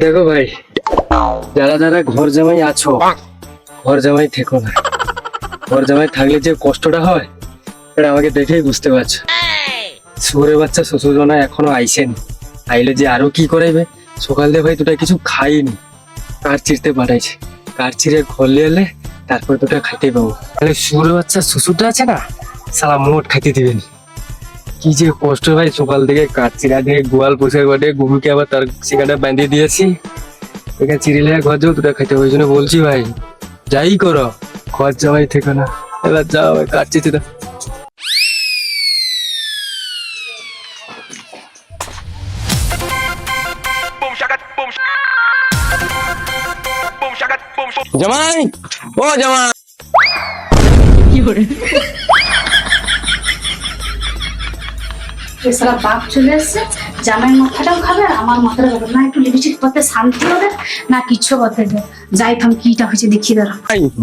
দেখো ভাই, যারা যারা ঘর জামাই আছো, ঘর জামাই থেকো না। ঘর জামাই থাকলে যে কষ্টটা হয় এটা আমাকে দেখেই বুঝতে পারছো। শুয়োরের বাচ্চা শ্বশুরজনা এখনো আইসেন, আইলে যে আরো কি করাইবে। সকাল দিয়ে ভাই দুটা কিছু খাইনি, কাঠ চিরতে পাঠাইছে। কাঠ চিরে ঘর নিয়ে এলে তারপর দুটা খাইতে পাবো। তাহলে শুয়োরের বাচ্চা শ্বশুরটা আছে না, সালা মোট খাইতে দিবেন। কি যে কষ্ট ভাই, সকাল থেকে কাঠ চিরা দিয়ে গোয়াল পরিষ্কার করে গরুকে আবার তার সেখানে বাঁধিয়ে দিয়েছি। এখানে চিরিলে ঘর যাও দুটা খাইতে হবে। ওই জন্য বলছি ভাই, যাই করো ঘর যাওয়াই থেকে না। এবার যাও ভাই, কাঠ চিরতে দাও। জামাই, ও জামাই, সারা বাপ চলে এসছে, জামাই মাথাটাও খাবে আর আমার মাথাটা খাবে না। একটু লিপস্টিক পরতে শান্তি হবে না, কিচ্ছু করতে দে। যাই থাম, কিটা হয়েছে দেখি দাঁড়া।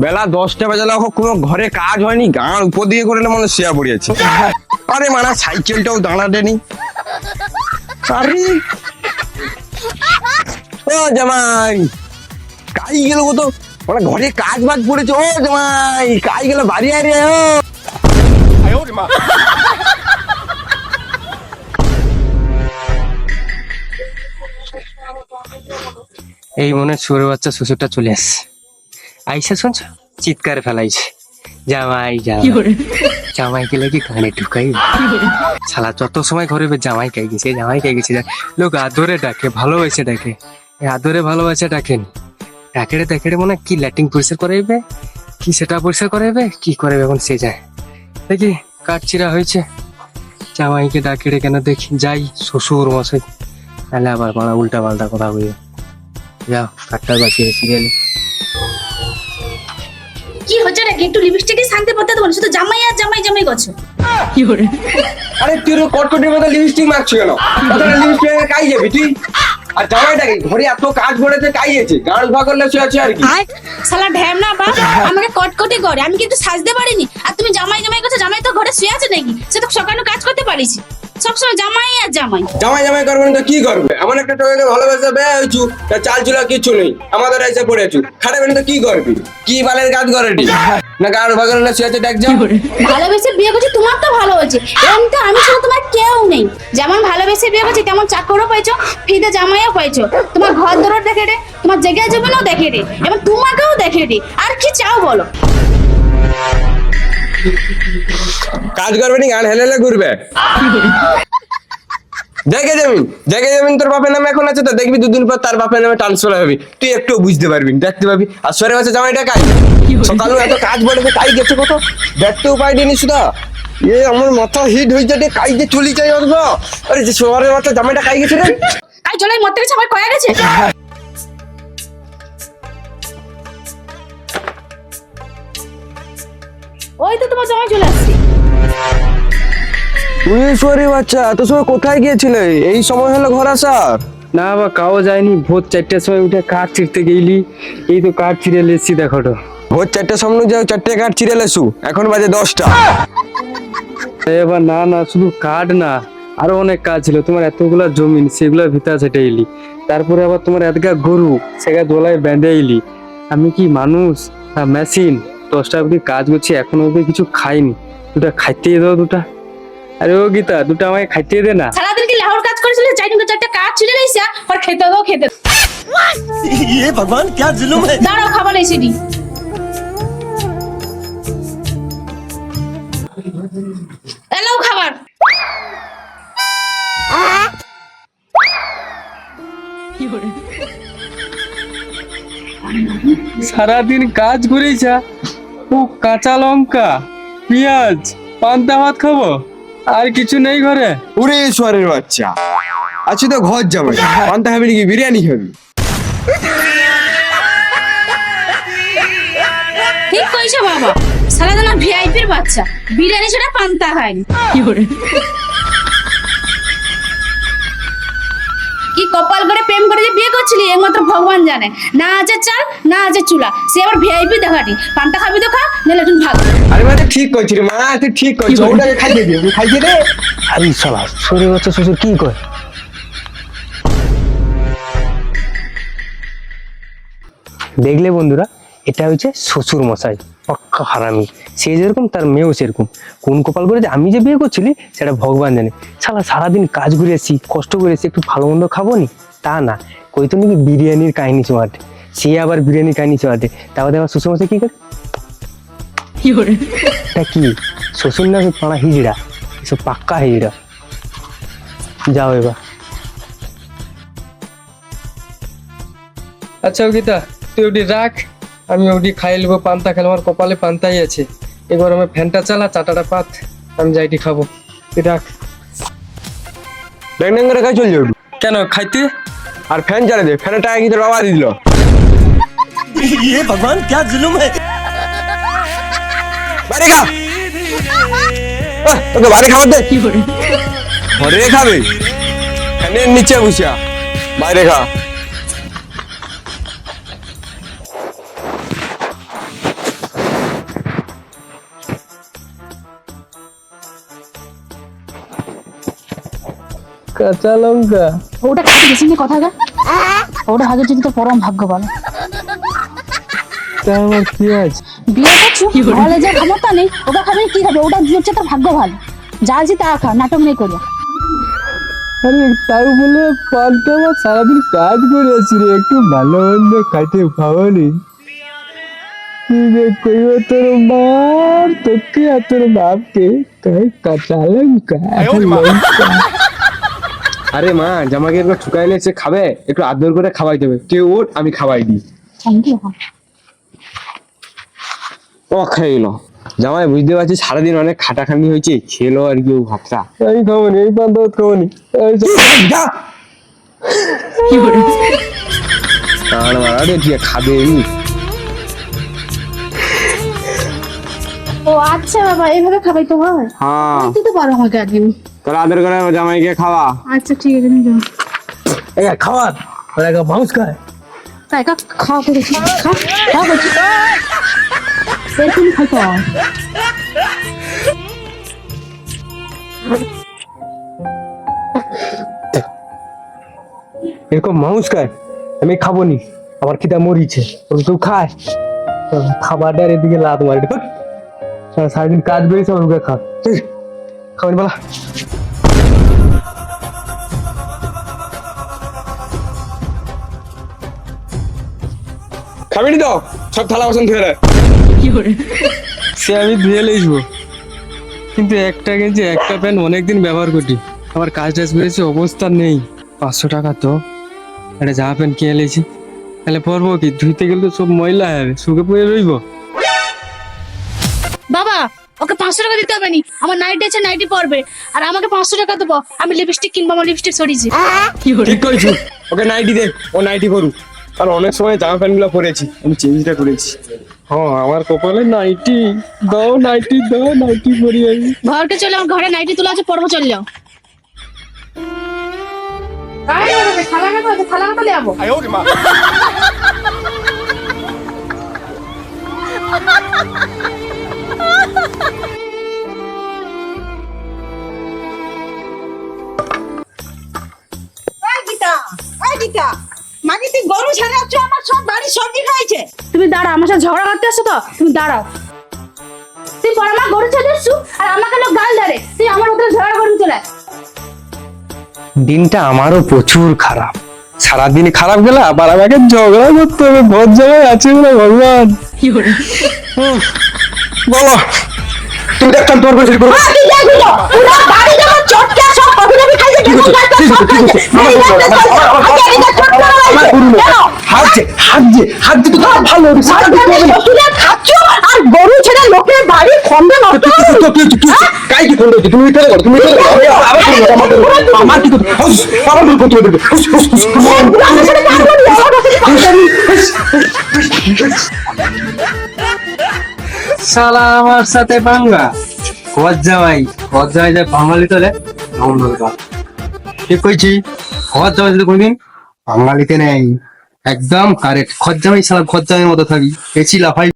বেলা 10টা বাজালে কোনো ঘরে কাজ হয়নি, গাঁর উপর দিয়ে করে মনে শেয়া পড়িয়েছে। আরে মানা সাইকেলটাও দাঁড়াটেনি। আরে ও জামাই, কাই গেল কত, মানে ঘরে কাজ বাজ পড়েছে। ও জামাই, কাই গেল বাড়ি আরে। এই মনে শুয়োরের বাচ্চা শ্বশুরটা চলে আসছে। আইসা শুনছ, চিৎকার ফেলাইছে, জামাই জামাই। জামাই গেলে কি কানে ঢুকাই শালা, যত সময় ঘরে জামাই খাই গেছে, জামাই খাই গেছে। লোক আদরে ডাকে, ভালোবাসে ডাকে, আদরে ভালোবাসে ডাকেন। ডাকেড়ে ডাকেড়ে মনে কি ল্যাটিং পরিষ্কার করাইবে, কি সেটা পরিষ্কার করাইবে, কি করাবে এখন সে যায়। দেখি কাঠ চিরা হয়েছে, জামাইকে ডাকেড়ে কেন দেখি যাই শ্বশুর মশাই, তাহলে আবার বড় উল্টা পাল্টা কথা বলবে। যাও কাঠটা বাঁচিয়ে সিরিয়ালে। কি হচ্ছে নাকি, একটু লিপস্টিকে শান্তি পড়তে দেবো না, শুধু জামাই আর জামাই জামাই করছো। কি করে আরে তুই কটকটির মতো লিপস্টিক মাখছো কেন? লিপস্টিক কাই যাবি তুই? আর জামাইটাকে ঘরে এত কাজ পড়েছে, কাই আছে গান ভা করলে শুয়ে আছে আর কি। শালা ঢ্যামনা বাপ, আমাকে কটকটি করে, আমি কিন্তু সাজতে পারিনি। আর তুমি জামাই জামাই করছো, জামাই তো ঘরে শুয়ে আছে নাকি? সে তো সকালে কাজ করতে পারিস, সবসময় জামাই আর জামাই। জামাই জামাই করবে না তো কি করবে? এমন একটা টমেটো ভালোবাসা বেয়া হয়েছু, চাল চুলা কিছু নেই, আমাদের এসে পড়েছু, খাটাবে না তো কি করবি? কি বালের কাজ করে না গান ভা করলে শুয়ে আছে দেখ। যা ভালোবেসে বিয়ে করছি, তোমার তো ভালো হয়েছে। এমন আমি ছাড়া তোমার কেউ নেই। যেমন ভালোবেসে বিয়ে করছি তেমন চাকরও পাইছো, ফ্রিতে জামাইও পাইছো। তোমার ঘর দরর দেখে রে, তোমার জায়গায় জমিনও দেখে রে, এবং তোমাকেও দেখে রে। আর কি চাও বলো? কাজ করবে নি, গান হেলে হেলে ঘুরবে। দেখে যাবেন তোর বাপের নামে এখন আছে তো, দেখবি দুদিন পর তার বাপের নামে ট্রান্সফার হবে। তুই একটু বুঝতে পারবি, দেখতে পাবি। আর সরে বাচ্চা জামাইটা কাই সকালে এত কাজ বলেছে, কাই গেছে কত দেখতে উপায় দিনি শুধু। এ আমার মাথা হিট হয়ে যাবে, কাই যে চলি যাই অল্প। আরে যে শহরের বাচ্চা জামাইটা কাই গেছে রে, কাই চলে মরতে গেছে, আমার কয়া গেছে। ওই তো তোমার জামাই চলে আসছে। বাচ্চা এত সময় কোথায় গিয়েছিলে? এই সময় হলো ঘর আসার। না বা কাও যায়নি, ভোর 4টার সময় উঠে কাঠ চিরতে গেলি, এই তো কাঠ চিরে লেছি। দেখো তো ভোর 4টার সামনে যাও, 4টে কাঠ চিরে লেসু, এখন বাজে 10টা। এবার না না, শুধু কাঠ না, আরো অনেক কাজ ছিল। তোমার এতগুলা জমিন, সেগুলোর ভিতরে সেটা এলি। তারপরে আবার তোমার এতগা গরু, সেগা দোলায় বেঁধে এলি। আমি কি মানুষ না মেশিন? 10টা অব্দি কাজ করছি, এখনো অব্দি কিছু খাইনি। দুটা খাইতে দাও দুটা। আরে ও গীতা, দুটা আমাকে খাইতে দে না। সারাদিন কি লাহোর কাজ করেছিল, 4টা কাজ ছিঁড়ে লাইছা, আর খেতে দাও খেতে। ये भगवान क्या जुल्म है। দাঁড়াও, খাবার এসে দি। এলাও খাবার। সারাদিন কাজ করেছা, ও কাঁচা লঙ্কা, পেঁয়াজ, পান্তা ভাত খাবো, আর কিছু নেই ঘরে? ওরে শহরের বাচ্চা, আছি তো ঘর জামাই, পান্তা খাবি নাকি বিরিয়ানি খাবি? ঠিক কইছো বাবা, সারাদিন ভিআইপির বাচ্চা, বিরিয়ানি ছাড়া পান্তা খায়নি। কি কপাল করে প্রেম করে যে বিয়ে করছিলি, একমাত্র ভগবান জানে। না আছে চাল, না আছে চুলা, সে আবার ভিআইপি দেখাটি। পান্তা খাবি তো খা, নাহলে তুমি ভাগ। আরে মা ঠিক কইছিস রে, মা তুই ঠিক কইছিস, ওটাকে খাইতে দিও, খাইতে দে। আরে শালা, শ্বশুর বাচ্চা শ্বশুর কি কয়? দেখলে বন্ধুরা, এটা হচ্ছে শ্বশুর মশাই, পক্কা হারামি। সে যেরকম তার মেয়েও সেরকম। কোন কপাল করে যে আমি যে বিয়ে করছিলি সেটা ভগবান জানে। শালা সারাদিন কাজ করে এসেছি, কষ্ট করে এসেছি, একটু ভালো মন্দ খাবো নি, তা না, কইতো নাকি বিরিয়ানির কাহিনী চোয়াটে। সে আবার বিরিয়ানির কাহিনী চোয়াটে, তারপরে আমার শ্বশুর মশাই কি করে, এটা কি শ্বশুর না পাড়া হিজড়া, এসব পাক্কা হিজড়া। যাও এবার। আচ্ছা অঙ্কিতা, তুই ওটি রাখ, আমি ওটি খাই নেবো। পান্তা খেলে আমার কপালে পান্তাই আছে। এবার আমার ফ্যানটা চালা, চাটাটা পাত, আমি যাইটি খাবো। তুই রাখ। ড্যাং ড্যাং করে কাজ চল যাবে কেন খাইতে? আর ফ্যান চালা দে, ফ্যানের টাকা কি তোর বাবা দিয়ে দিল? ये भगवान क्या जुल्म है। বাইরে খা, তোকে বাইরে খাবার দে। ঘরে খাবে ফ্যানের নিচে বসিয়া, বাইরে খা। কাঁচা লঙ্কা? ওটা খাতে গেছি না কথা গা, ওটা ভাগের যদি তো পরম ভাগ্য বলো। তা আমার কি আছে? বিয়ে করছো, ভালো যা ক্ষমতা নেই, ওটা খাবে কি খাবে? ওটা হচ্ছে তো ভাগ্য ভালো, যা আছে তা খা, নাটক নেই করিয়া। আরে তাও বলে পান্তা আমার সারাদিন কাজ করে আছি রে, একটু ভালো মন্দ খাইতে পাবনি। কি যে কইব তোর মার, তোকে আর তোর বাপকে, তাই কাঁচা লঙ্কা লঙ্কা। আরে মা, জামাকে একবার ঠুকাইলে সে খাবে, একটু আদর করে খাওয়াই দেবে। তুই ওঠ, আমি খাওয়াই দিই। ও খাইলো জামাই, বুঝতে পারছি সারাদিন অনেক খাটাখানি হয়েছে, খেলো আর কি ও ভাতটা। আমি খাবো নি, এই পান্তা ভাত খাবো নি। কান মারারে দিয়ে খাবে এমনি। ও আচ্ছা বাবা, এইভাবে খাবাই তো হয়? হ্যাঁ, তুই তো পারো আমাকে একদিন। তোর আদর করে জামাইকে খাওয়া। আচ্ছা ঠিক আছে, তুমি যাও। এই খাওয়ার আর একটা মাউস খায়। তাই কা খাওয়া করেছি, খাওয়া করছি এরকম খাইতে হয়। এরকম মাউস খায়, আমি খাবো নি, আমার খিদা মরিছে। তুই খায় খাবারটার এদিকে লাত মারি, সারাদিন কাজ করেছে, আমার খা খাবেন বলা। খাবি নি তো, সব থালা বাসন ধুয়ে রাখ। সে আমি ধুয়ে লইব, কিন্তু একটা গেঞ্জি একটা প্যান্ট অনেকদিন ব্যবহার করি, আমার কাজ টাজ বেড়েছে, অবস্থা নেই। 500 টাকা তো একটা জামা প্যান্ট কিনে লেছি, তাহলে পরবো কি? ধুইতে গেলে তো সব ময়লা হবে, শুকে পড়ে রইব। বাবা ওকে 500 টাকা দিতে হবে নি, আমার নাইটি আছে, নাইটি পরবে, আর আমাকে 500 টাকা দেবো, আমি লিপস্টিক কিনবো, আমার লিপস্টিক সরিয়েছি। ঠিক করেছি, ওকে নাইটি দে, ও নাইটি করুক। আর অনেক সময় জামা প্যান্ট গুলো পরেছি, আমি চেঞ্জটা করেছি। হ্যাঁ, আমার কপালে নাইটি দাও, নাইটি দাও, নাইটি পরি আমি। ঘরকে চলে, আমার ঘরে নাইটি তোলা আছে, পরবো, চল যাও। থালা কাটা যাবো। মাকে তুই গরু ছেড়ে যাচ্ছ, আমার সব বাড়ির সবজি খাইছে। তুমি দাঁড়াও, আমার সাথে ঝগড়া করতে আসছো তো, তুমি দাঁড়াও। তুই পরে আমার গরু ছেড়ে এসছু, আর আমাকে লোক গাল ধরে, তুই আমার উপরে ঝগড়া করবি চলে। দিনটা আমারও প্রচুর খারাপ, সারাদিন খারাপ গেল, আবার আমাকে ঝগড়া করতে হবে। ভোর জামাই আছে বলে ভগবান। বলো, তুমি দেখতাম তোর কাছে করো। তুই দেখবি তো, পুরো বাড়ি যখন চটকে সব কফি খাইছে, কেমন খাইছে সব খাইছে। এই রাতে চল, আগে এটা চটকে কেন? হাত দিয়ে তো ভালো হবে। শ্বশুরে খাচ্ছ আর গরু ছেড়ে লোকের বাড়ি খন্দে নষ্ট করছো। কাই কি করলো? তুমি ইতরে করো, তুমি ইতরে করো। আবার করো, আমার কি করতে? আমার ভুল করতে হবে। শালা আমার সাথে পাঙ্গা, ঘর জামাই যে বাঙালি তোলে ঠিক কইছি। ঘর জামাই যদি কোনদিন বাঙালিতে নেই, একদম কারেক্ট। ঘর জামাই শালা ঘর জামাইয়ের মতো থাকি, পেছি লাফাই।